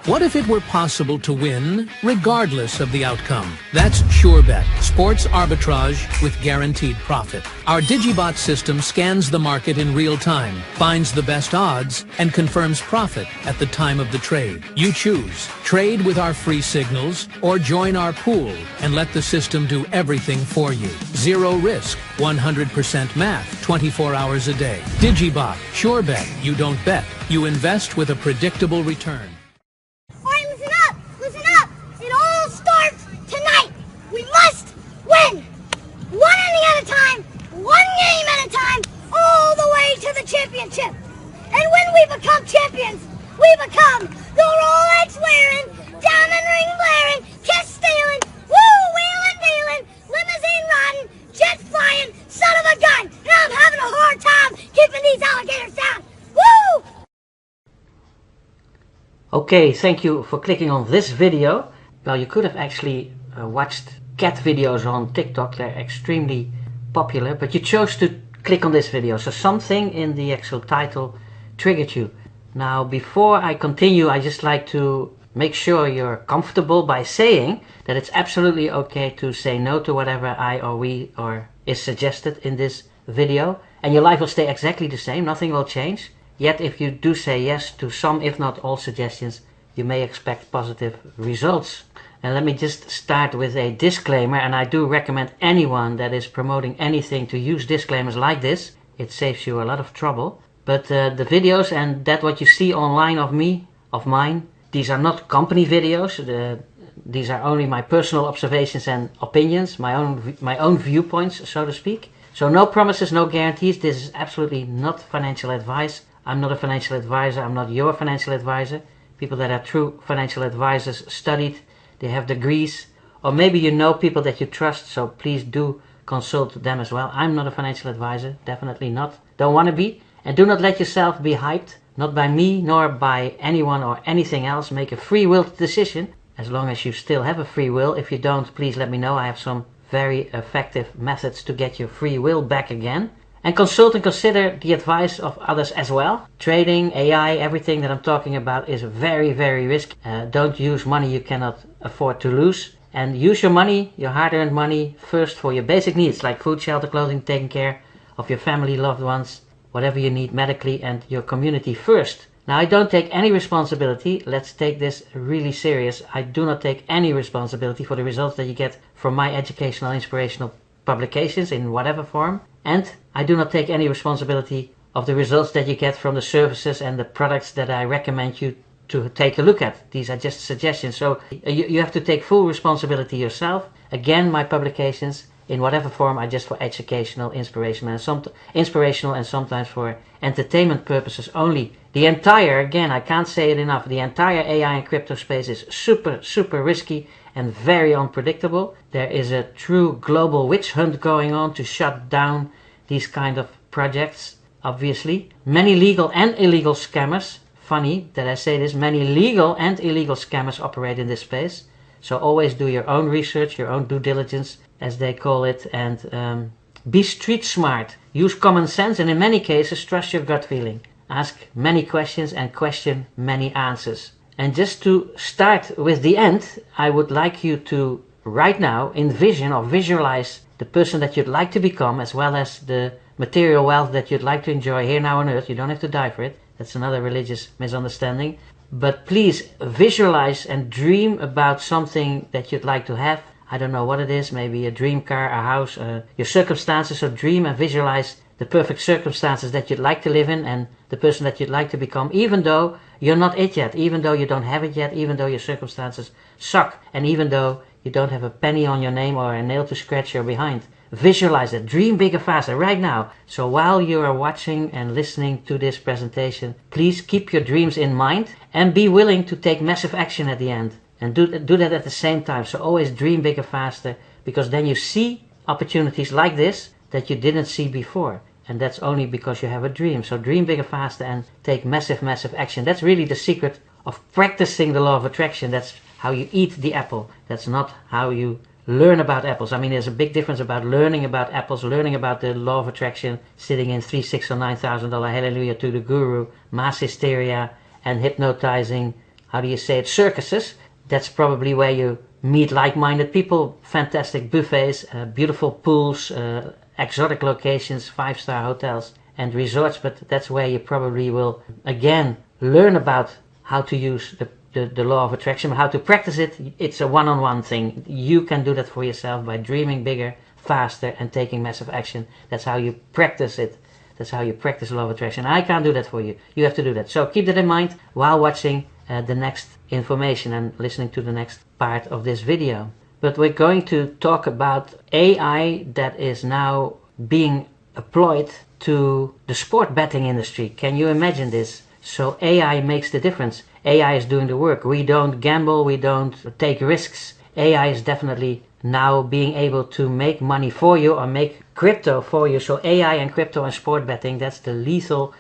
What if it were possible to win regardless of the outcome? That's SUREBET, sports arbitrage with guaranteed profit. Our DigiBot system scans the market in real time, finds the best odds, and confirms profit at the time of the trade. You choose. Trade with our free signals or join our pool and let the system do everything for you. Zero risk, 100% math, 24 hours a day. DigiBot, SUREBET. You don't bet. You invest with a predictable return. Championship. And when we become champions, we become the Rolex wearing, diamond ring blaring, kiss stealing, woo wheeling dealing, limousine riding, jet flying, son of a gun. And I'm having a hard time keeping these alligators down. Woo! Okay, thank you for clicking on this video. Well, you could have actually watched cat videos on TikTok. They're extremely popular, but you chose to click on this video, so something in the actual title triggered you. Now, before I continue, I just like to make sure you're comfortable by saying that it's absolutely okay to say no to whatever I or we or is suggested in this video, and your life will stay exactly the same, nothing will change. Yet if you do say yes to some, if not all suggestions, you may expect positive results. And let me just start with a disclaimer, and I do recommend anyone that is promoting anything to use disclaimers like this. It saves you a lot of trouble. But the videos and that what you see online of mine, these are not company videos. These are only my personal observations and opinions, my own viewpoints, so to speak. So no promises, no guarantees. This is absolutely not financial advice. I'm not a financial advisor. I'm not your financial advisor. People that are true financial advisors studied. They have degrees, or maybe you know people that you trust, so please do consult them as well. I'm not a financial advisor, definitely not. Don't want to be, and do not let yourself be hyped, not by me nor by anyone or anything else. Make a free will decision, as long as you still have a free will. If you don't, please let me know. I have some very effective methods to get your free will back again. And consult and consider the advice of others as well. Trading, AI, everything that I'm talking about is very, very risky. Don't use money you cannot afford to lose. And use your money, your hard-earned money, first for your basic needs like food, shelter, clothing, taking care of your family, loved ones, whatever you need medically, and your community first. Now, I don't take any responsibility. Let's take this really serious. I do not take any responsibility for the results that you get from my educational, inspirational publications in whatever form. And I do not take any responsibility of the results that you get from the services and the products that I recommend you to take a look at. These are just suggestions, so you have to take full responsibility yourself. Again, my publications in whatever form are just for educational, inspirational, and sometimes for entertainment purposes only. The entire, again, I can't say it enough, the entire AI and crypto space is super, super risky and very unpredictable. There is a true global witch hunt going on to shut down these kind of projects, obviously. Many legal and illegal scammers, funny that I say this, many legal and illegal scammers operate in this space. So always do your own research, your own due diligence, as they call it, and be street smart. Use common sense, and in many cases, trust your gut feeling. Ask many questions and question many answers. And just to start with the end, I would like you to right now envision or visualize the person that you'd like to become, as well as the material wealth that you'd like to enjoy here now on earth. You don't have to die for it. That's another religious misunderstanding. But please visualize and dream about something that you'd like to have. I don't know what it is, maybe a dream car, a house, your circumstances. So dream and visualize the perfect circumstances that you'd like to live in and the person that you'd like to become, even though you're not it yet, even though you don't have it yet, even though your circumstances suck, and even though you don't have a penny on your name or a nail to scratch your behind. Visualize it. Dream bigger, faster, right now. So while you are watching and listening to this presentation, please keep your dreams in mind and be willing to take massive action at the end. And do that at the same time. So always dream bigger, faster, because then you see opportunities like this that you didn't see before. And that's only because you have a dream. So dream bigger, faster, and take massive, massive action. That's really the secret of practicing the law of attraction. That's how you eat the apple. That's not how you learn about apples. I mean, there's a big difference about learning about apples, learning about the law of attraction, sitting in $3,000, $6,000 or $9,000 hallelujah to the guru, mass hysteria, and hypnotizing how do you say it, circuses. That's probably where you meet like-minded people, fantastic buffets, beautiful pools, exotic locations, 5-star hotels and resorts, but that's where you probably will again learn about how to use the law of attraction, how to practice it. It's a one-on-one thing. You can do that for yourself by dreaming bigger, faster and taking massive action. That's how you practice it. That's how you practice law of attraction. I can't do that for you. You have to do that. So keep that in mind while watching the next information and listening to the next part of this video. But we're going to talk about AI that is now being employed to the sport betting industry. Can you imagine this? So AI makes the difference. AI is doing the work. We don't gamble, we don't take risks. AI is definitely now being able to make money for you or make crypto for you. So AI and crypto and sport betting, that's the lethal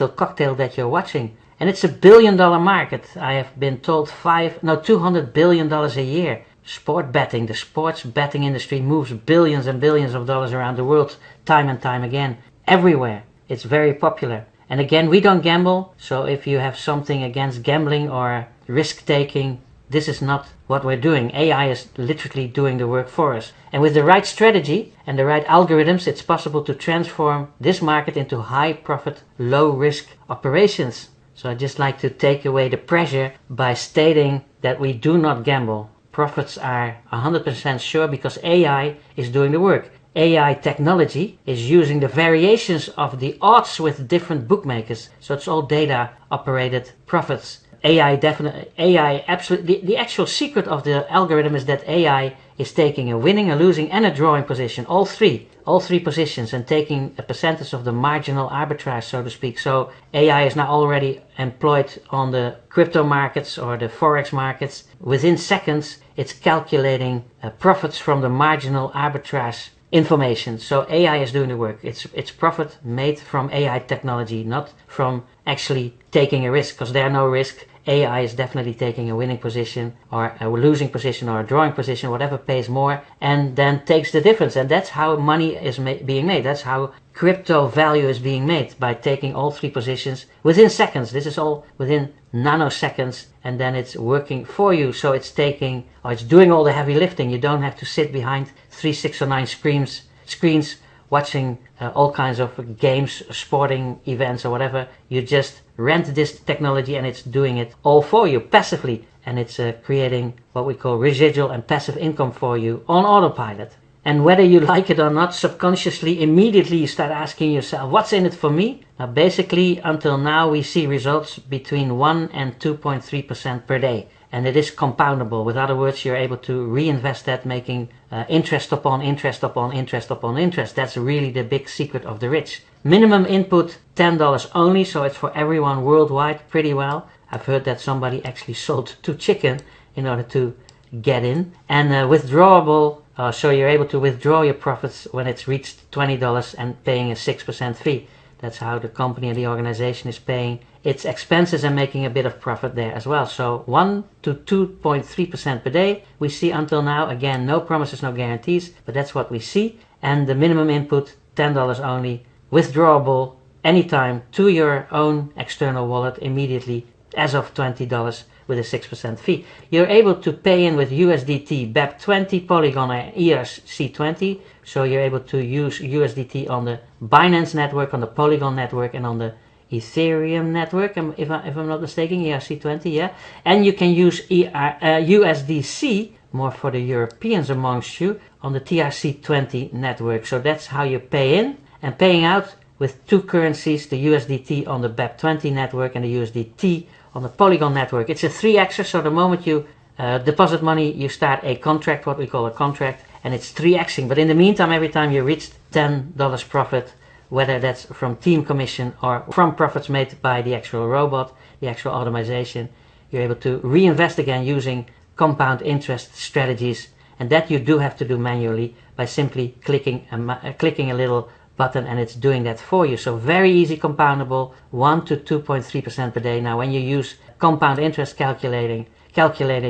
cocktail that you're watching. And it's $1 billion market. I have been told $200 billion a year. Sport betting, the sports betting industry moves billions and billions of dollars around the world time and time again, everywhere. It's very popular. And again, we don't gamble, so if you have something against gambling or risk taking, this is not what we're doing. AI is literally doing the work for us. And with the right strategy and the right algorithms, it's possible to transform this market into high profit, low risk operations. So I'd just like to take away the pressure by stating that we do not gamble. Profits are 100% sure because AI is doing the work. AI technology is using the variations of the odds with different bookmakers. So it's all data operated profits. AI absolutely, the actual secret of the algorithm is that AI is taking a winning, a losing and a drawing position, all three positions, and taking a percentage of the marginal arbitrage, so to speak. So AI is now already employed on the crypto markets or the forex markets. Within seconds, it's calculating profits from the marginal arbitrage information. So AI is doing the work. It's profit made from AI technology, not from actually taking a risk, because there are no risk. AI is definitely taking a winning position or a losing position or a drawing position, whatever pays more, and then takes the difference. And that's how money is being made. That's how crypto value is being made, by taking all three positions within seconds. This is all within nanoseconds, and then it's working for you. So it's doing all the heavy lifting. You don't have to sit behind 3, 6 or 9 screens watching all kinds of games, sporting events or whatever. You just rent this technology and it's doing it all for you passively, and it's creating what we call residual and passive income for you on autopilot. And whether you like it or not, subconsciously, immediately you start asking yourself, what's in it for me? Now basically, until now we see results between 1 and 2.3% per day. And it is compoundable. With other words, you're able to reinvest that, making interest upon interest upon interest upon interest. That's really the big secret of the rich. Minimum input $10 only, so it's for everyone worldwide pretty well. I've heard that somebody actually sold 2 chicken in order to get in. And withdrawable, so you're able to withdraw your profits when it's reached $20 and paying a 6% fee. That's how the company and the organization is paying its expenses and making a bit of profit there as well. So 1 to 2.3% per day we see until now. Again, no promises, no guarantees, but that's what we see. And the minimum input, $10 only, withdrawable anytime to your own external wallet immediately as of $20 with a 6% fee. You're able to pay in with USDT, BEP20, Polygon and ERC20. So you're able to use USDT on the Binance network, on the Polygon network and on the Ethereum network, if I'm not mistaken, ERC20, yeah. And you can use USDC, more for the Europeans amongst you, on the TRC20 network. So that's how you pay in and paying out with 2 currencies, the USDT on the BEP20 network and the USDT on the Polygon network. It's a 3xer, so the moment you deposit money, you start a contract, what we call a contract, and it's 3xing. But in the meantime, every time you reach $10 profit, whether that's from team commission or from profits made by the actual robot, the actual automation, you're able to reinvest again using compound interest strategies. And that you do have to do manually by simply clicking a little button, and it's doing that for you. So very easy, compoundable, 1 to 2.3% per day. Now when you use compound interest calculator,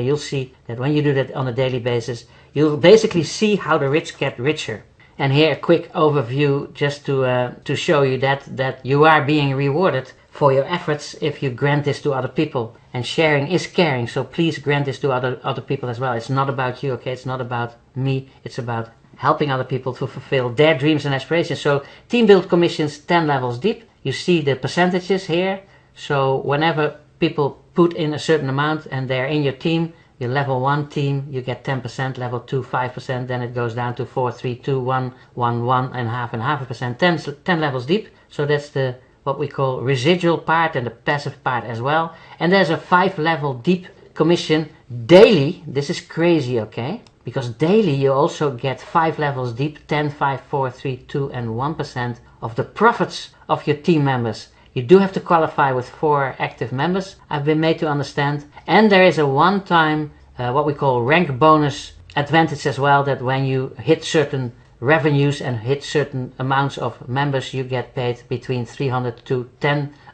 you'll see that when you do that on a daily basis, you'll basically see how the rich get richer. And here a quick overview just to show you that you are being rewarded for your efforts if you grant this to other people. And sharing is caring, so please grant this to other people as well. It's not about you, okay? It's not about me. It's about helping other people to fulfill their dreams and aspirations. So team build commissions 10 levels deep. You see the percentages here. So whenever people put in a certain amount and they're in your team, your level 1 team, you get 10%, level 2 5%, then it goes down to 4, 3, 2, 1, 1, 1 and half a percent, 10 levels deep. So that's the what we call residual part and the passive part as well. And there's a 5 level deep commission daily. This is crazy, okay? Because daily you also get 5 levels deep, 10, 5, 4, 3, 2 and 1% of the profits of your team members. You do have to qualify with 4 active members, I've been made to understand. And there is a one-time what we call rank bonus advantage as well, that when you hit certain revenues and hit certain amounts of members, you get paid between $300 to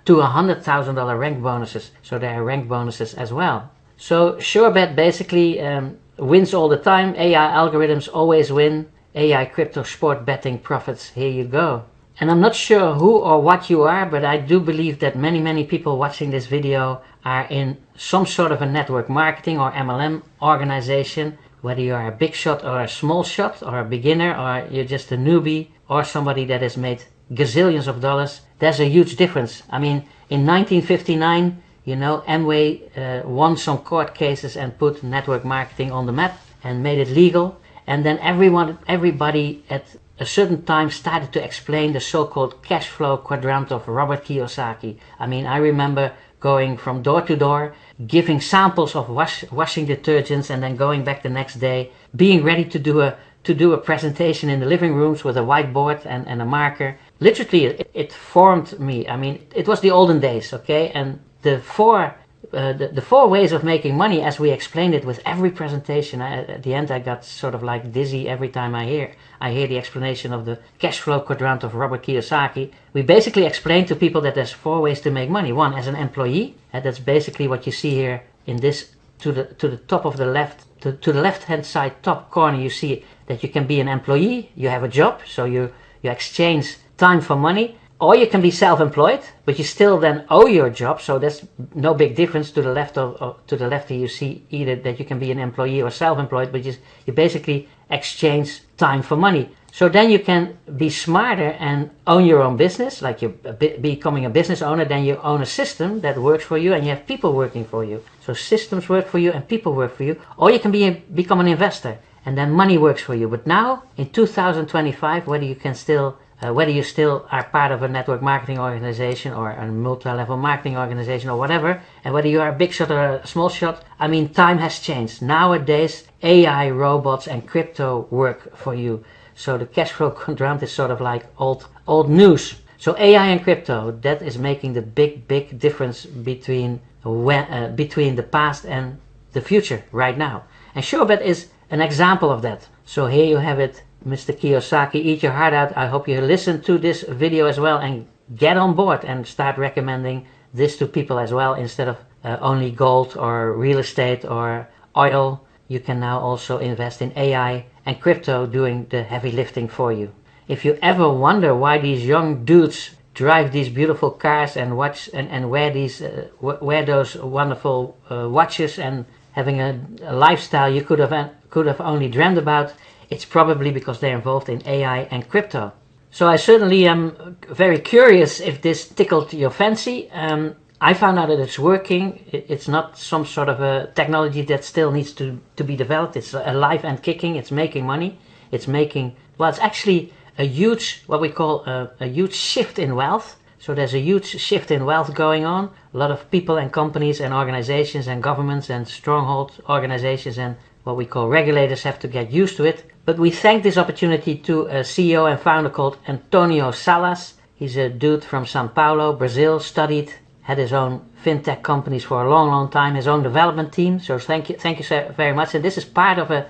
$100,000 rank bonuses. So there are rank bonuses as well. So SUREBET basically wins all the time. AI algorithms always win. AI crypto sport betting profits. Here you go. And I'm not sure who or what you are, but I do believe that many people watching this video are in some sort of a network marketing or MLM organization. Whether you are a big shot or a small shot or a beginner or you're just a newbie or somebody that has made gazillions of dollars, there's a huge difference. I mean, in 1959, you know, Amway won some court cases and put network marketing on the map and made it legal. And then everybody at a certain time started to explain the so-called cash flow quadrant of Robert Kiyosaki. I mean, I remember going from door to door, giving samples of washing detergents and then going back the next day, being ready to do a presentation in the living rooms with a whiteboard and a marker. Literally, it formed me. I mean, it was the olden days, okay? And the four ways of making money, as we explained it with every presentation, at the end I got sort of like dizzy every time I hear the explanation of the cash flow quadrant of Robert Kiyosaki. We basically explained to people that there's 4 ways to make money. One, as an employee, and that's basically what you see here in this, to the top of the left, to the left hand side top corner, you see that you can be an employee, you have a job, so you exchange time for money. Or you can be self-employed, but you still then owe your job, so there's no big difference. To the left here you see either that you can be an employee or self-employed, but you basically exchange time for money. So then you can be smarter and own your own business, like you're becoming a business owner. Then you own a system that works for you and you have people working for you. So systems work for you and people work for you. Or you can become an investor and then money works for you. But now in 2025, whether you still are part of a network marketing organization or a multi-level marketing organization or whatever, and whether you are a big shot or a small shot, I mean, time has changed. Nowadays, AI, robots, and crypto work for you. So the cash flow quadrant is sort of like old news. So AI and crypto, that is making the big difference between the past and the future right now. And SUREBET is an example of that. So here you have it. Mr. Kiyosaki, eat your heart out. I hope you listen to this video as well and get on board and start recommending this to people as well. Instead of only gold or real estate or oil, you can now also invest in AI and crypto doing the heavy lifting for you. If you ever wonder why these young dudes drive these beautiful cars and wear those wonderful watches and having a lifestyle you could have only dreamed about, it's probably because they're involved in AI and crypto. So I certainly am very curious if this tickled your fancy. I found out that it's working. It's not some sort of a technology that still needs to be developed. It's alive and kicking. It's making money. It's actually a huge, what we call a huge shift in wealth. So there's a huge shift in wealth going on. A lot of people and companies and organizations and governments and stronghold organizations and what we call regulators have to get used to it. But we thank this opportunity to a CEO and founder called Antonio Salas. He's a dude from Sao Paulo, Brazil, had his own fintech companies for a long time, his own development team. So thank you very much. And this is part of a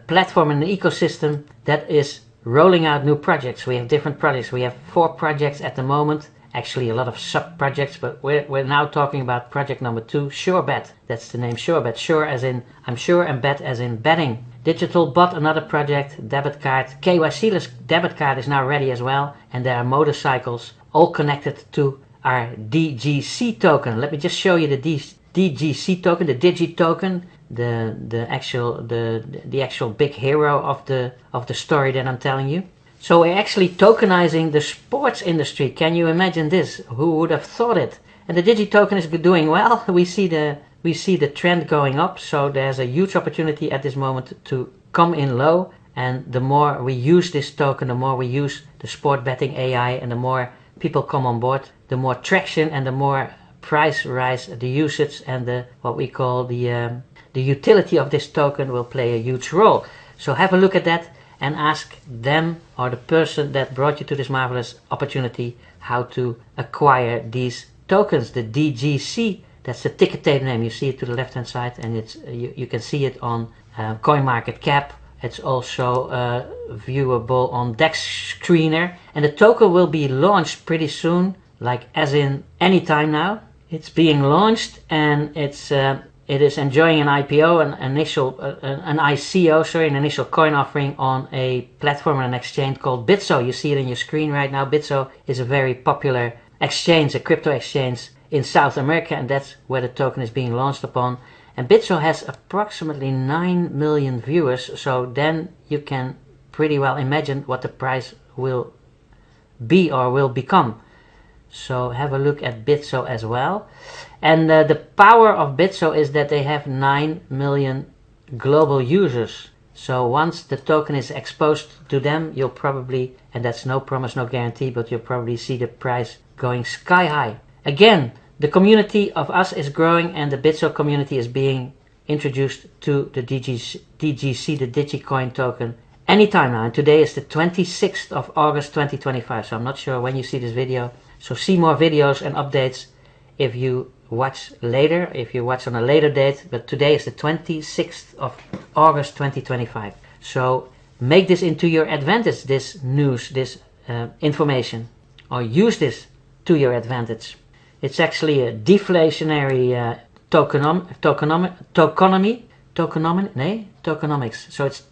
platform and an ecosystem that is rolling out new projects. We have different projects. We have 4 projects at the moment. Actually a lot of sub-projects, but we're now talking about project number 2, SUREBET. That's the name SUREBET. Sure as in I'm sure and bet as in betting. DigitalBot, another project, debit card. KYC-less debit card is now ready as well. And there are motorcycles all connected to our DGC token. Let me just show you the DGC token, the Digi token, the actual big hero of the story that I'm telling you. So we're actually tokenizing the sports industry. Can you imagine this? Who would have thought it? And the Digi token is doing well. We see the trend going up. So there's a huge opportunity at this moment to come in low. And the more we use this token, the more we use the sport betting AI, and the more people come on board, the more traction and the more price rise, the usage and the what we call the utility of this token will play a huge role. So have a look at that and ask them or the person that brought you to this marvelous opportunity how to acquire these tokens. The DGC, that's the ticket tape name. You see it to the left hand side, and it's you can see it on CoinMarketCap. It's also viewable on DEX Screener, and the token will be launched pretty soon, like as in any time now. It's being launched, and it is enjoying an IPO, an initial coin offering on a platform and an exchange called Bitso. You see it on your screen right now. Bitso is a very popular exchange, a crypto exchange in South America, and that's where the token is being launched upon. And Bitso has approximately 9 million viewers, so then you can pretty well imagine what the price will be or will become. So have a look at Bitso as well. And the power of Bitso is that they have 9 million global users. So once the token is exposed to them, you'll probably, and that's no promise, no guarantee, but you'll probably see the price going sky high. Again, the community of us is growing, and the Bitso community is being introduced to the DGC, the DIGICOIN token, anytime now. And today is the 26th of August 2025, so I'm not sure when you see this video. So see more videos and updates if you watch later, if you watch on a later date. But today is the 26th of August 2025. So make this into your advantage, this news, this information, or use this to your advantage. It's actually a deflationary tokenomics. So it's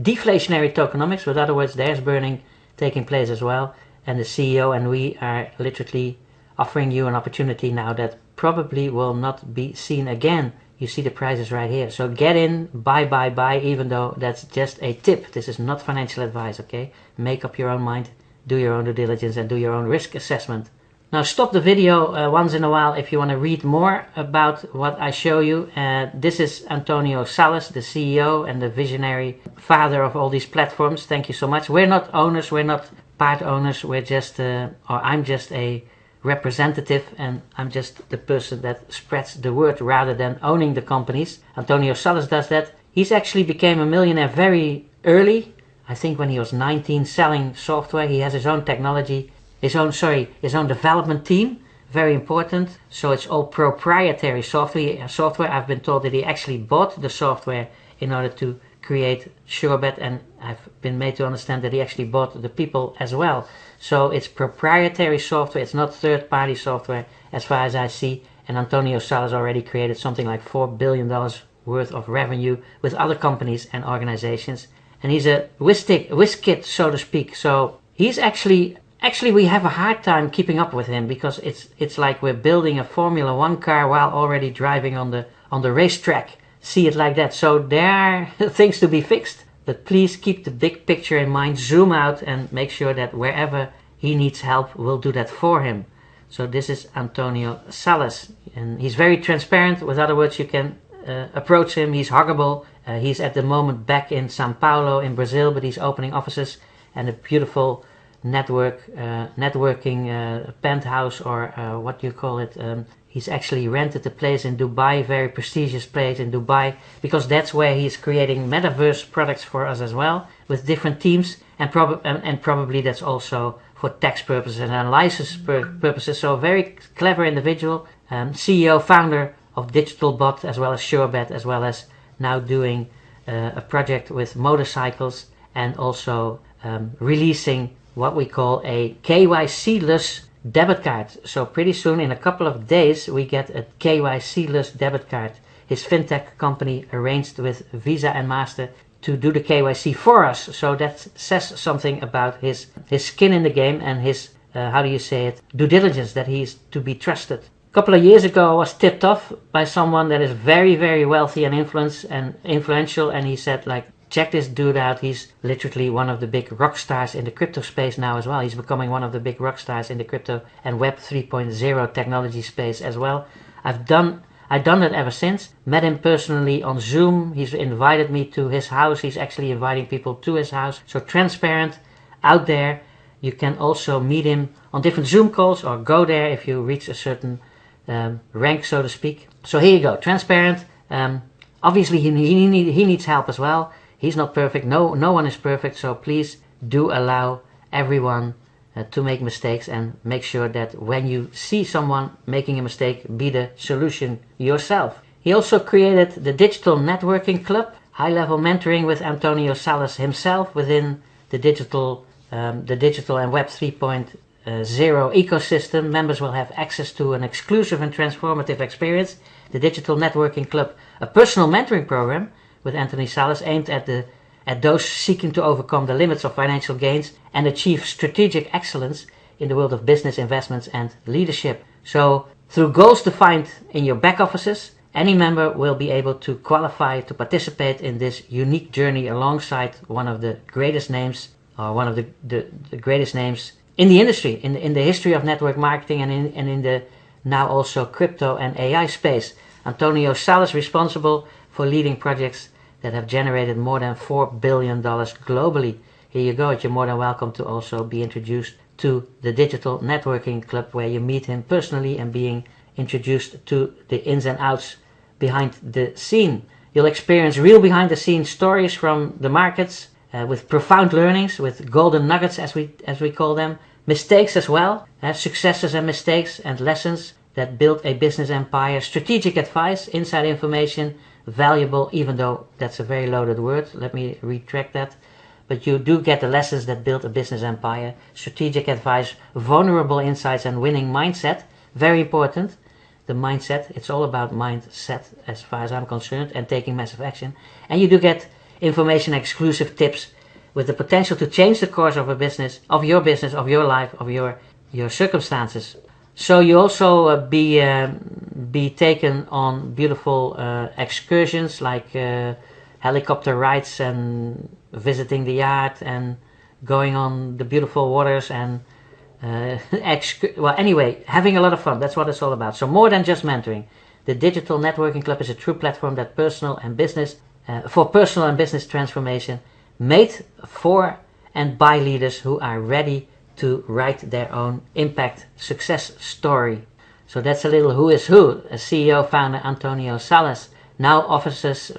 deflationary tokenomics. With other words, there's burning taking place as well. And the CEO and we are literally offering you an opportunity now that probably will not be seen again. You see the prices right here. So get in, buy, even though that's just a tip. This is not financial advice, okay? Make up your own mind, do your own due diligence, and do your own risk assessment. Now stop the video once in a while if you want to read more about what I show you. This is Antonio Salas, the CEO and the visionary father of all these platforms. Thank you so much. We're not owners, we're not part owners, we're just, or I'm just a representative, and I'm just the person that spreads the word rather than owning the companies. Antonio Salas does that. He's actually became a millionaire very early, I think when he was 19, selling software. He has his own technology. His own development team, very important. So it's all proprietary software. I've been told that he actually bought the software in order to create SUREBET, and I've been made to understand that he actually bought the people as well. So it's proprietary software. It's not third-party software as far as I see. And Antonio Salas already created something like $4 billion worth of revenue with other companies and organizations. And he's a whiz kid, so to speak. So he's actually we have a hard time keeping up with him, because it's like we're building a Formula 1 car while already driving on the racetrack. See it like that. So there are things to be fixed, but please keep the big picture in mind, zoom out, and make sure that wherever he needs help, we'll do that for him. So this is Antonio Salas, and he's very transparent. With other words, you can approach him. He's huggable. He's at the moment back in Sao Paulo in Brazil, but he's opening offices and a beautiful networking penthouse, or what do you call it? He's actually rented a place in Dubai, very prestigious place in Dubai, because that's where he's creating metaverse products for us as well, with different teams, and probably that's also for tax purposes and license purposes. So a very clever individual, CEO, founder of DigitalBot, as well as SUREBET, as well as now doing a project with motorcycles, and also releasing what we call a KYC-less debit card. So pretty soon, in a couple of days, we get a KYC-less debit card. His fintech company arranged with Visa and Master to do the KYC for us. So that says something about his skin in the game and his how do you say it, due diligence, that he's to be trusted. A couple of years ago I was tipped off by someone that is very, very wealthy and influential, and he said, like, check this dude out, he's literally one of the big rock stars in the crypto space now as well. He's becoming one of the big rock stars in the crypto and Web 3.0 technology space as well. I've done that ever since. Met him personally on Zoom. He's invited me to his house. He's actually inviting people to his house. So transparent out there. You can also meet him on different Zoom calls or go there if you reach a certain rank, so to speak. So here you go, transparent. Obviously he needs help as well. He's not perfect. No one is perfect. So please do allow everyone to make mistakes, and make sure that when you see someone making a mistake, be the solution yourself. He also created the Digital Networking Club, high-level mentoring with Antonio Salas himself within the digital and Web 3.0 ecosystem. Members will have access to an exclusive and transformative experience. The Digital Networking Club, a personal mentoring program with Anthony Salas aimed at those seeking to overcome the limits of financial gains and achieve strategic excellence in the world of business, investments and leadership. So through goals defined in your back offices, any member will be able to qualify to participate in this unique journey alongside one of the greatest names, or one of the greatest names in the industry, in the history of network marketing, and in the now also crypto and AI space. Antonio Salas, responsible for leading projects that have generated more than $4 billion globally. Here you go. You're more than welcome to also be introduced to the Digital Networking Club, where you meet him personally and being introduced to the ins and outs behind the scene. You'll experience real behind the scenes stories from the markets, with profound learnings, with golden nuggets as we call them, mistakes as well, successes and mistakes and lessons that build a business empire, strategic advice, inside information, valuable, even though that's a very loaded word, let me retract that, but you do get the lessons that build a business empire, strategic advice, vulnerable insights and winning mindset, very important, the mindset, it's all about mindset as far as I'm concerned, and taking massive action. And you do get information, exclusive tips with the potential to change the course of your business, of your life, of your circumstances. So you also be taken on beautiful excursions, like helicopter rides and visiting the yard and going on the beautiful waters and well, anyway, having a lot of fun. That's what it's all about. So more than just mentoring. The Digital Networking Club is a true platform that for personal and business transformation, made for and by leaders who are ready to write their own impact success story. So that's a little who is who. CEO founder Antonio Salas. Now offices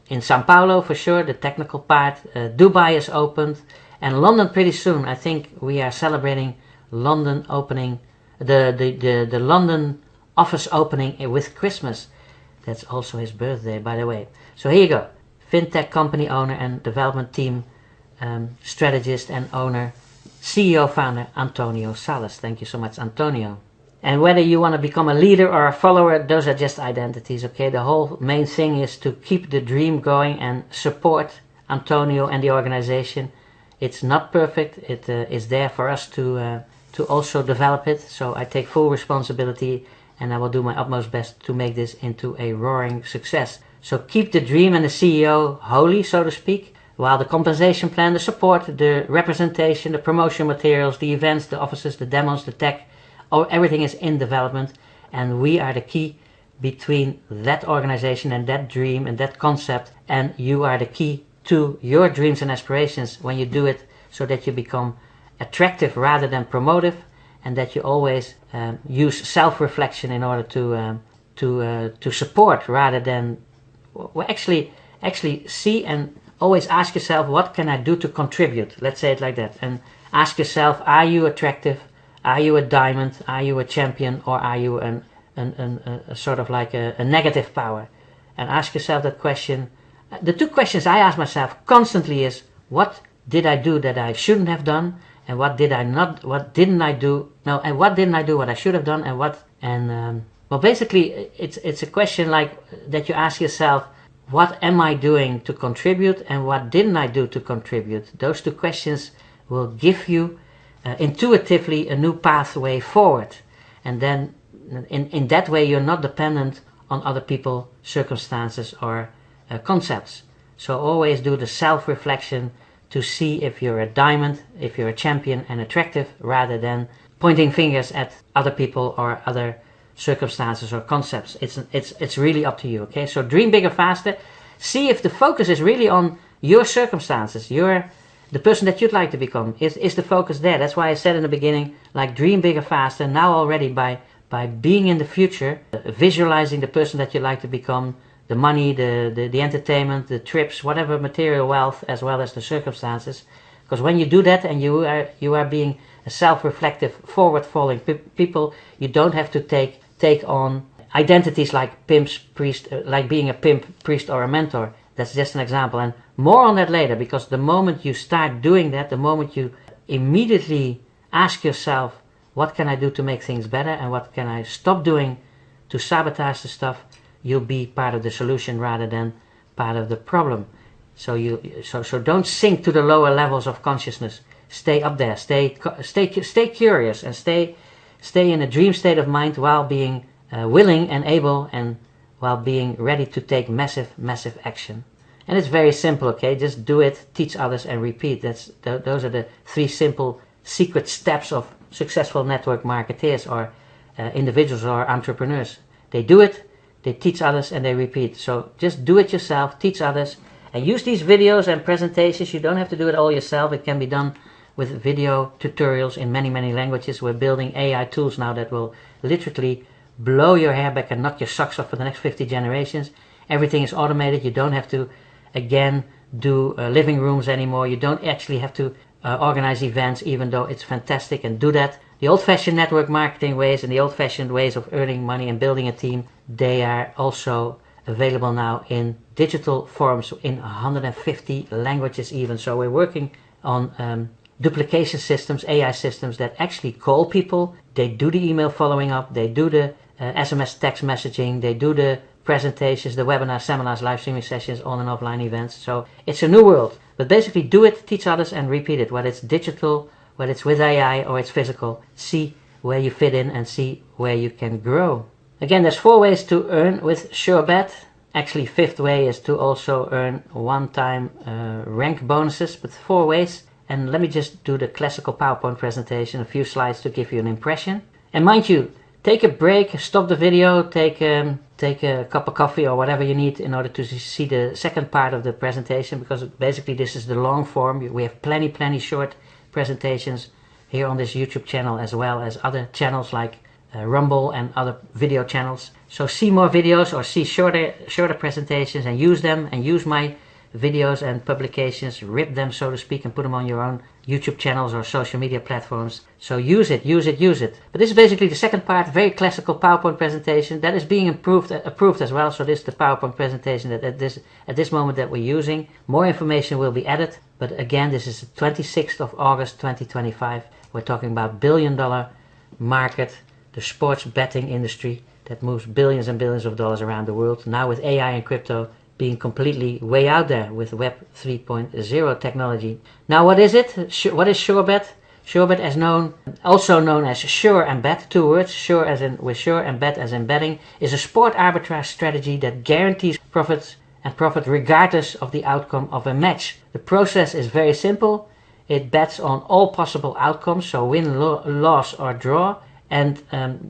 in Sao Paulo for sure, the technical part. Dubai is opened, and London pretty soon. I think we are celebrating London opening, the London office opening with Christmas. That's also his birthday, by the way. So here you go. FinTech company owner and development team strategist and owner, CEO founder Antonio Salas. Thank you so much, Antonio. And whether you want to become a leader or a follower, those are just identities, okay? The whole main thing is to keep the dream going and support Antonio and the organization. It's not perfect. It is there for us to also develop it. So I take full responsibility, and I will do my utmost best to make this into a roaring success. So keep the dream and the CEO holy, so to speak, while the compensation plan, the support, the representation, the promotion materials, the events, the offices, the demos, the tech, everything is in development, and we are the key between that organization and that dream and that concept, and you are the key to your dreams and aspirations when you do it, so that you become attractive rather than promotive, and that you always use self-reflection in order to support rather than actually see and always ask yourself, what can I do to contribute? Let's say it like that. And ask yourself, are you attractive? Are you a diamond? Are you a champion? Or are you a sort of like a negative power? And ask yourself that question. The two questions I ask myself constantly is, what did I do that I shouldn't have done? And what didn't I do what I should have done? Well, basically it's a question like that you ask yourself, what am I doing to contribute and what didn't I do to contribute? Those two questions will give you intuitively a new pathway forward. And then in that way you're not dependent on other people, circumstances or concepts. So always do the self-reflection to see if you're a diamond, if you're a champion and attractive, rather than pointing fingers at other people or other circumstances or concepts. It's really up to you, okay? So dream bigger, faster. See if the focus is really on your circumstances, the person that you'd like to become. Is the focus there? That's why I said in the beginning, like, dream bigger, faster. Now already by being in the future, visualizing the person that you'd like to become, the money, the entertainment, the trips, whatever material wealth, as well as the circumstances. Because when you do that and you are being a self-reflective, forward-falling people, you don't have to take on identities like pimps, priest, like being a pimp, priest, or a mentor. That's just an example, and more on that later. Because the moment you start doing that, the moment you immediately ask yourself, what can I do to make things better, and what can I stop doing to sabotage the stuff, you'll be part of the solution rather than part of the problem. So don't sink to the lower levels of consciousness. Stay up there. Stay curious, and stay in a dream state of mind while being willing and able, and while being ready to take massive action. And it's very simple, okay? Just do it, teach others, and repeat. Those are the 3 simple secret steps of successful network marketeers or individuals or entrepreneurs. They do it, they teach others, and they repeat. So just do it yourself, teach others, and use these videos and presentations. You don't have to do it all yourself. It can be done with video tutorials in many languages. We're building AI tools now that will literally blow your hair back and knock your socks off for the next 50 generations. Everything is automated. You don't have to, again, do living rooms anymore. You don't actually have to organize events, even though it's fantastic, and do that. The old-fashioned network marketing ways and the old-fashioned ways of earning money and building a team, they are also available now in digital forms in 150 languages even. So we're working on duplication systems, AI systems that actually call people. They do the email following up, they do the SMS text messaging, they do the presentations, the webinars, seminars, live streaming sessions, on and offline events. So it's a new world. But basically do it, teach others, and repeat it. Whether it's digital, whether it's with AI, or it's physical. See where you fit in and see where you can grow. Again, there's 4 ways to earn with SUREBET. Actually, 5th way is to also earn one-time rank bonuses, but 4 ways. And let me just do the classical PowerPoint presentation, a few slides to give you an impression. And mind you, take a break, stop the video, take a cup of coffee or whatever you need in order to see the second part of the presentation, because basically this is the long form. We have plenty short presentations here on this YouTube channel, as well as other channels like Rumble and other video channels. So see more videos or see shorter presentations and use them, and use my videos and publications, rip them, so to speak, and put them on your own YouTube channels or social media platforms. So use it. But this is basically the second part, very classical PowerPoint presentation that is being approved as well. So this is the PowerPoint presentation that at this moment that we're using. More information will be added, but again, this is the 26th of August 2025. We're talking about $billion market, the sports betting industry that moves billions and billions of dollars around the world. Now with AI and crypto being completely way out there with Web 3.0 technology. Now what is it? What is SUREBET? SUREBET is also known as Sure and Bet, 2 words, Sure as in with sure and Bet as in betting, is a sport arbitrage strategy that guarantees profit regardless of the outcome of a match. The process is very simple. It bets on all possible outcomes, so win, loss or draw, and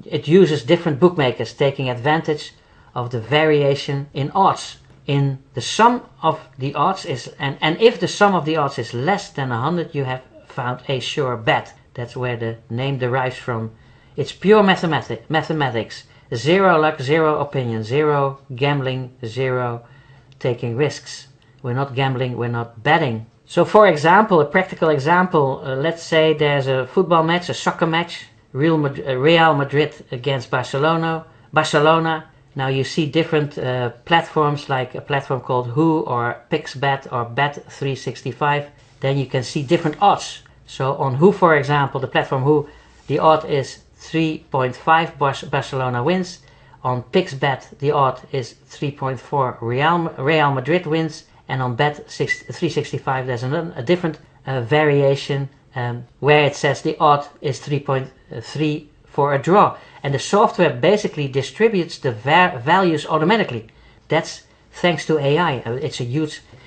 it uses different bookmakers taking advantage of the variation in odds. In the sum of the odds is, and if the sum of the odds is less than 100, you have found a sure bet. That's where the name derives from. It's pure mathematics. 0 luck, 0 opinion, 0 gambling, 0 taking risks. We're not gambling, we're not betting. So for example, a practical example, let's say there's a football match, a soccer match, Real Madrid against Barcelona. Now you see different platforms, like a platform called Who or PixBet or Bet365. Then you can see different odds. So on Who, for example, the platform Who, the odd is 3.5 Barcelona wins. On PixBet, the odd is 3.4 Real Madrid wins. And on Bet365, there's a different variation where it says the odd is 3.3 for a draw. And the software basically distributes the values automatically. That's thanks to AI.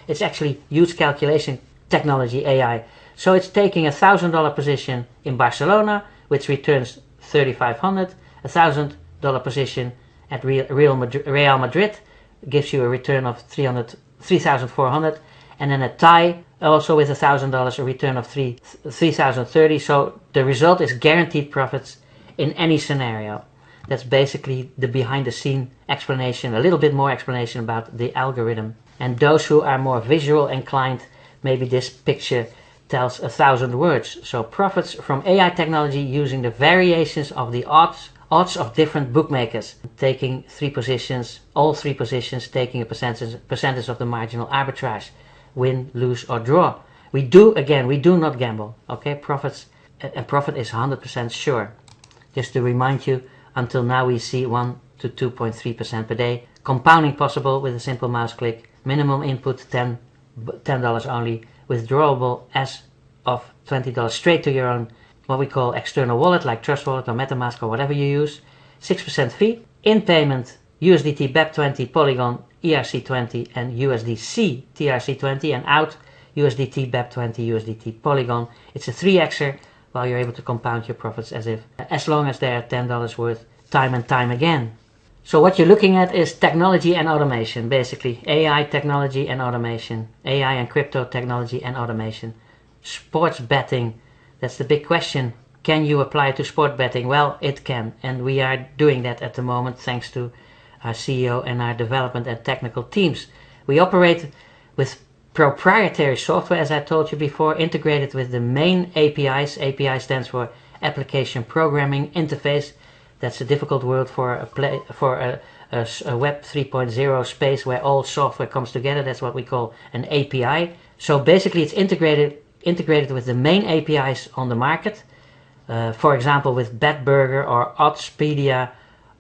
It's actually huge calculation technology, AI. So it's taking a $1,000 position in Barcelona, which returns 3,500. $1,000 position at Real Madrid gives you a return of 3,400, and then a tie also with $1,000, a return of 3,030. So the result is guaranteed profits in any scenario. That's basically the behind the scene explanation, a little bit more explanation about the algorithm. And those who are more visual inclined, maybe this picture tells 1,000 words. So profits from AI technology using the variations of the odds of different bookmakers, taking all three positions, taking a percentage of the marginal arbitrage, win, lose or draw. We do not gamble. Okay, profit is 100% sure. Just to remind you, until now we see 1 to 2.3% per day. Compounding possible with a simple mouse click. Minimum input $10 only. Withdrawable as of $20 straight to your own, what we call external wallet, like Trust Wallet or Metamask or whatever you use. 6% fee. In payment, USDT BEP20, Polygon ERC20 and USDC TRC20, and out USDT BEP20, USDT Polygon. It's a 3xer, while you're able to compound your profits as long as they're $10 worth time and time again. So what you're looking at is technology and automation, basically. AI technology and automation. AI and crypto technology and automation. Sports betting, that's the big question. Can you apply it to sport betting? Well, it can, and we are doing that at the moment thanks to our CEO and our development and technical teams. We operate with proprietary software, as I told you before, integrated with the main APIs. API stands for Application Programming Interface. That's a difficult word for a Web 3.0 space where all software comes together. That's what we call an API. So basically it's integrated with the main APIs on the market. For example, with BetBurger or Oddspedia,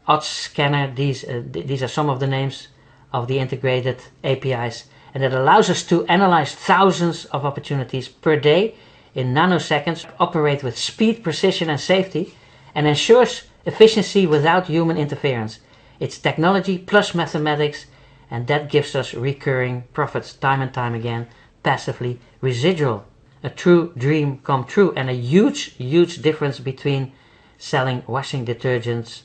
OddsScanner. These are some of the names of the integrated APIs. And it allows us to analyze thousands of opportunities per day in nanoseconds, operate with speed, precision and safety, and ensures efficiency without human interference. It's technology plus mathematics, and that gives us recurring profits time and time again, passively residual. A true dream come true, and a huge difference between selling washing detergents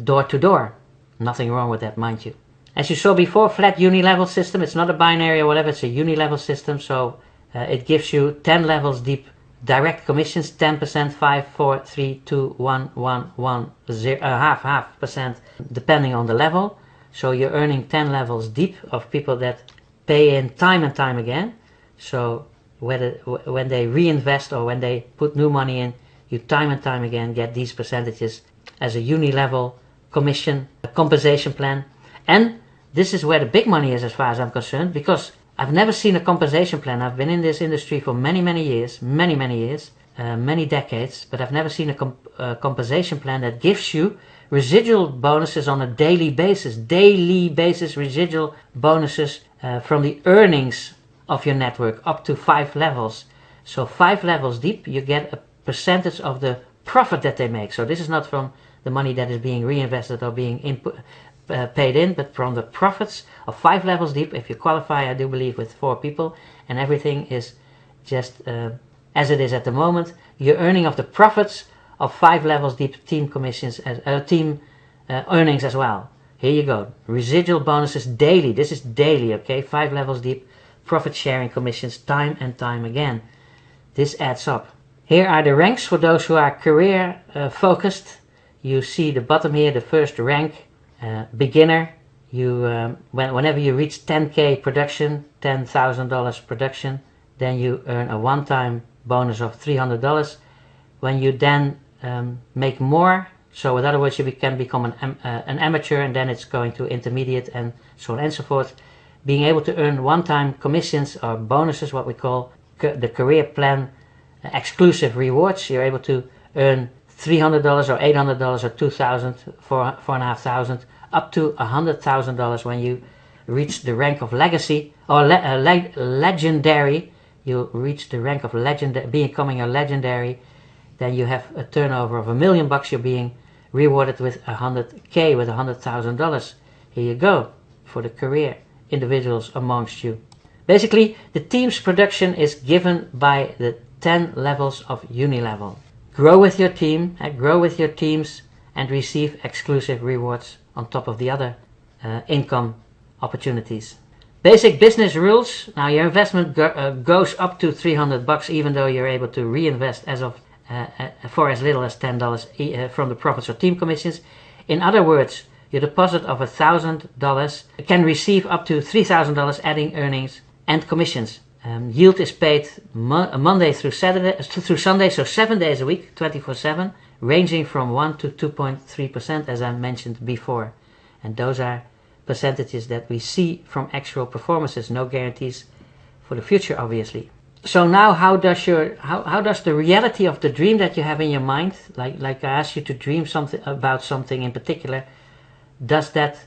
door to door. Nothing wrong with that, mind you. As you saw before, flat unilevel system. It's not a binary or whatever, it's a unilevel system. So it gives you 10 levels deep direct commissions, 10%, 5, 4, 3, 2, 1, 1, 1, 0, half percent, depending on the level. So you're earning 10 levels deep of people that pay in time and time again. So when they reinvest or when they put new money in, you time and time again get these percentages as a unilevel commission, a compensation plan. And this is where the big money is as far as I'm concerned, because I've never seen a compensation plan. I've been in this industry for many years, many decades, but I've never seen a compensation plan that gives you residual bonuses on a daily basis residual bonuses from the earnings of your network up to 5 levels. So 5 levels deep, you get a percentage of the profit that they make. So this is not from the money that is being reinvested or being paid in, but from the profits of 5 levels deep. If you qualify, I do believe, with 4 people, and everything is just as it is at the moment, you're earning of the profits of 5 levels deep team commissions, team earnings as well. Here you go, residual bonuses daily. This is daily, okay? 5 levels deep, profit sharing commissions time and time again. This adds up. Here are the ranks for those who are career focused. You see the bottom here, the first rank, beginner. You whenever you reach 10k production, $10,000 production, then you earn a one-time bonus of $300. When you then make more, so in other words, you can become an amateur, and then it's going to intermediate and so on and so forth. Being able to earn one-time commissions or bonuses, what we call the career plan exclusive rewards. You're able to earn $300 or $800 or $2,000, $4,500, up to $100,000 when you reach the rank of legacy or legendary. you reach the rank of becoming a legendary, then you have a turnover of $1 million. You're being rewarded with 100K, with $100,000. Here you go for the career individuals amongst you. Basically, the team's production is given by the 10 levels of Unilevel. Grow with your team, grow with your teams, and receive exclusive rewards on top of the other income opportunities. Basic business rules. Now your investment goes up to $300, even though you're able to reinvest for as little as $10 from the profits or team commissions. In other words, your deposit of $1,000 can receive up to $3,000 adding earnings and commissions. Yield is paid Monday through Sunday, so 7 days a week, 24/7, ranging from 1 to 2.3%, as I mentioned before. And those are percentages that we see from actual performances, no guarantees for the future, obviously. So now how does the reality of the dream that you have in your mind, like I asked you to dream about something in particular, does that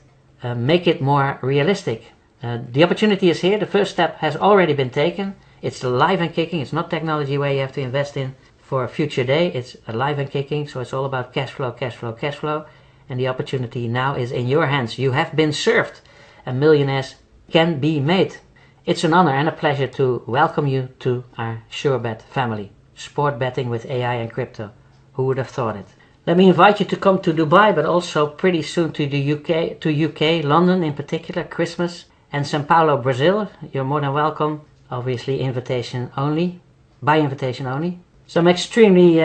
make it more realistic? The opportunity is here. The first step has already been taken. It's live and kicking. It's not technology where you have to invest in for a future day. It's alive and kicking, so it's all about cash flow, cash flow, cash flow. And the opportunity now is in your hands. You have been served, and millionaires can be made. It's an honor and a pleasure to welcome you to our SUREBET family. Sport betting with AI and crypto. Who would have thought it? Let me invite you to come to Dubai, but also pretty soon to the UK, London in particular, Christmas, and Sao Paulo, Brazil. You're more than welcome. Obviously, invitation only, by invitation only. So I'm extremely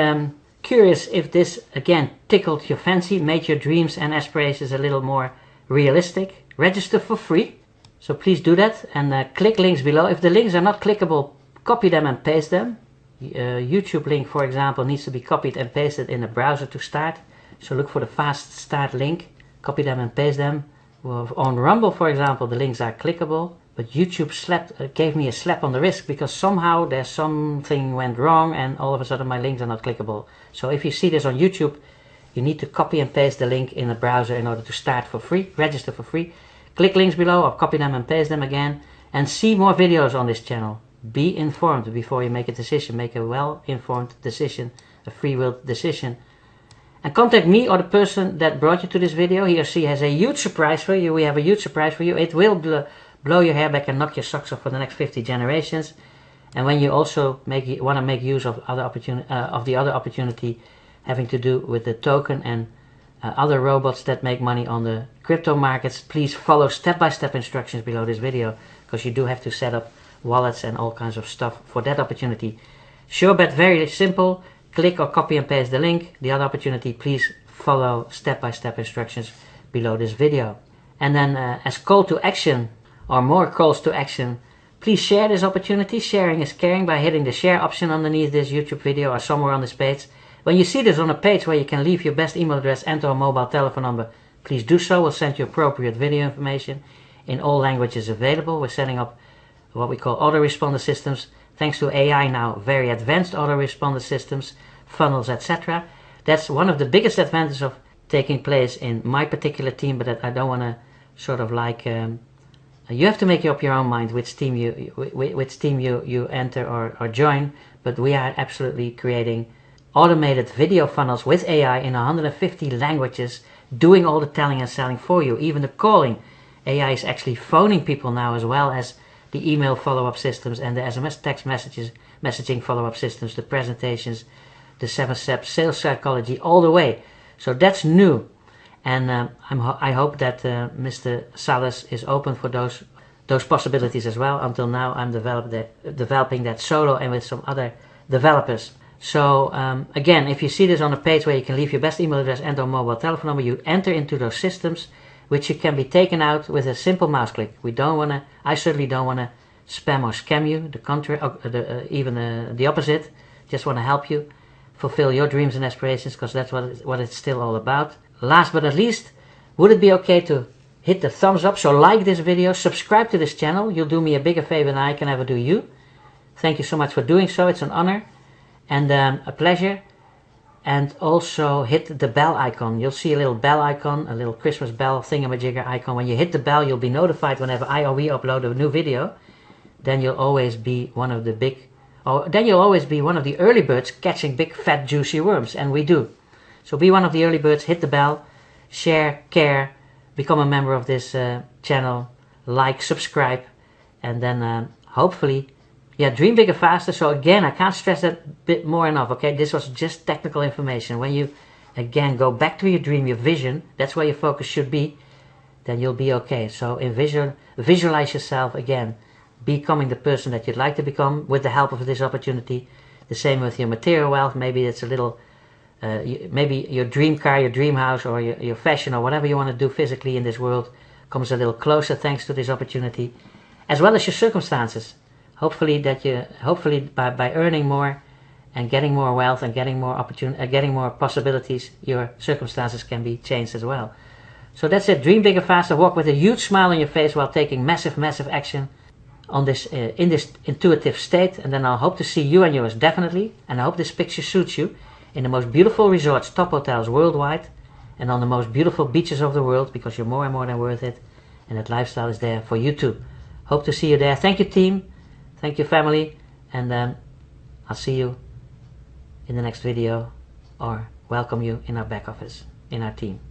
curious if this again tickled your fancy, made your dreams and aspirations a little more realistic. Register for free, so please do that, and click links below. If the links are not clickable, copy them and paste them. YouTube link, for example, needs to be copied and pasted in a browser to start, so look for the fast start link, copy them and paste them. Well, on Rumble, for example, the links are clickable, but YouTube gave me a slap on the wrist because somehow there's something went wrong and all of a sudden my links are not clickable. So if you see this on YouTube, you need to copy and paste the link in a browser in order to start for free, register for free. Click links below or copy them and paste them again, and see more videos on this channel. Be informed before you make a decision. Make a well-informed decision, a free-willed decision. And contact me or the person that brought you to this video. He or she has a huge surprise for you. We have a huge surprise for you. It will blow your hair back and knock your socks off for the next 50 generations. And when you also want to make use of the other opportunity having to do with the token and other robots that make money on the crypto markets, please follow step-by-step instructions below this video, because you do have to set up wallets and all kinds of stuff for that opportunity. SUREBET, very simple. Click or copy and paste the link. The other opportunity, please follow step-by-step instructions below this video. And then as call to action, or more calls to action, please share this opportunity. Sharing is caring by hitting the share option underneath this YouTube video or somewhere on this page. When you see this on a page where you can leave your best email address and or mobile telephone number, please do so. We'll send you appropriate video information in all languages available. We're setting up what we call autoresponder systems. Thanks to AI now, very advanced autoresponder systems, funnels, etc. That's one of the biggest advantages of taking place in my particular team, but I don't want to sort of like... you have to make up your own mind which team you enter or join, but we are absolutely creating automated video funnels with AI in 150 languages, doing all the telling and selling for you, even the calling. AI is actually phoning people now, as well as the email follow-up systems and the SMS text messaging follow-up systems, the presentations, the 7-step sales psychology, all the way. So that's new, and I hope that Mr. Salas is open for those possibilities as well. Until now, I'm developing that solo and with some other developers. So again, if you see this on a page where you can leave your best email address and or mobile telephone number, you enter into those systems, which you can be taken out with a simple mouse click. I certainly don't want to spam or scam you. The contrary, even the opposite. Just want to help you fulfill your dreams and aspirations, because that's what it's still all about. Last but not least, would it be okay to hit the thumbs up? So like this video, subscribe to this channel. You'll do me a bigger favor than I can ever do you. Thank you so much for doing so. It's an honor and a pleasure. And also hit the bell icon. You'll see a little bell icon, a little Christmas bell thingamajigger icon. When you hit the bell, you'll be notified whenever I or we upload a new video. then you'll always be one of the early birds catching big fat juicy worms, and we do. So be one of the early birds, hit the bell, share, care, become a member of this channel, like, subscribe, and then hopefully, yeah, dream bigger faster. So again, I can't stress that bit more enough, okay? This was just technical information. When you, again, go back to your dream, your vision, that's where your focus should be, then you'll be okay. So visualize yourself, again, becoming the person that you'd like to become with the help of this opportunity. The same with your material wealth. Maybe it's a little, maybe your dream car, your dream house, or your fashion, or whatever you want to do physically in this world comes a little closer thanks to this opportunity, as well as your circumstances. Hopefully by earning more and getting more wealth and getting more possibilities, your circumstances can be changed as well. So that's it. Dream bigger, faster. Walk with a huge smile on your face while taking massive action on this in this intuitive state. And then I'll hope to see you and yours definitely. And I hope this picture suits you in the most beautiful resorts, top hotels worldwide, and on the most beautiful beaches of the world, because you're more and more than worth it. And that lifestyle is there for you too. Hope to see you there. Thank you, team. Thank you, family. And I'll see you in the next video, or welcome you in our back office, in our team.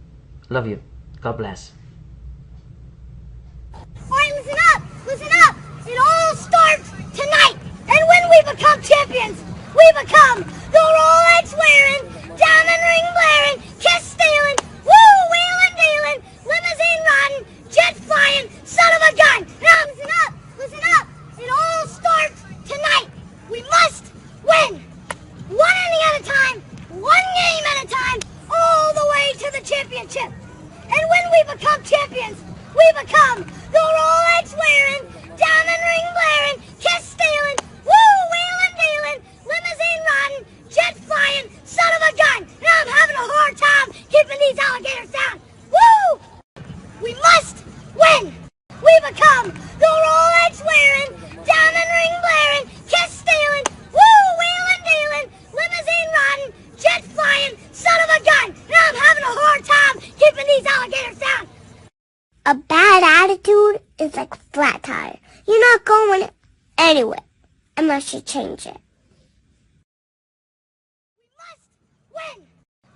Love you. God bless. Alright, listen up! Listen up! It all starts tonight! And when we become champions, we become the Rolex wearing, diamond ring blaring, kiss stealing, woo wheeling dealing, limousine riding, jet flying, son of a gun! Now listen up! Listen up! It all starts tonight! We must win! One inning at a time, one game at a time, all the way to the championship! And when we become champions, we become the Rolex wearing, diamond ring blaring, kiss stealing, woo wheeling dealing, limousine riding, jet flying, son of a gun. And I'm having a hard time keeping these alligators down. Woo! We must win. We become the Rolex wearing, diamond ring blaring, kiss stealing, woo wheeling dealing, limousine riding, jet flying, son of a gun. And I'm having a hard time keeping these alligators down. A bad attitude is like a flat tire. You're not going anywhere unless you change it. We must win.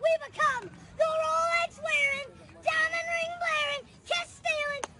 We become the Rolex wearing, diamond ring blaring, kiss stealing,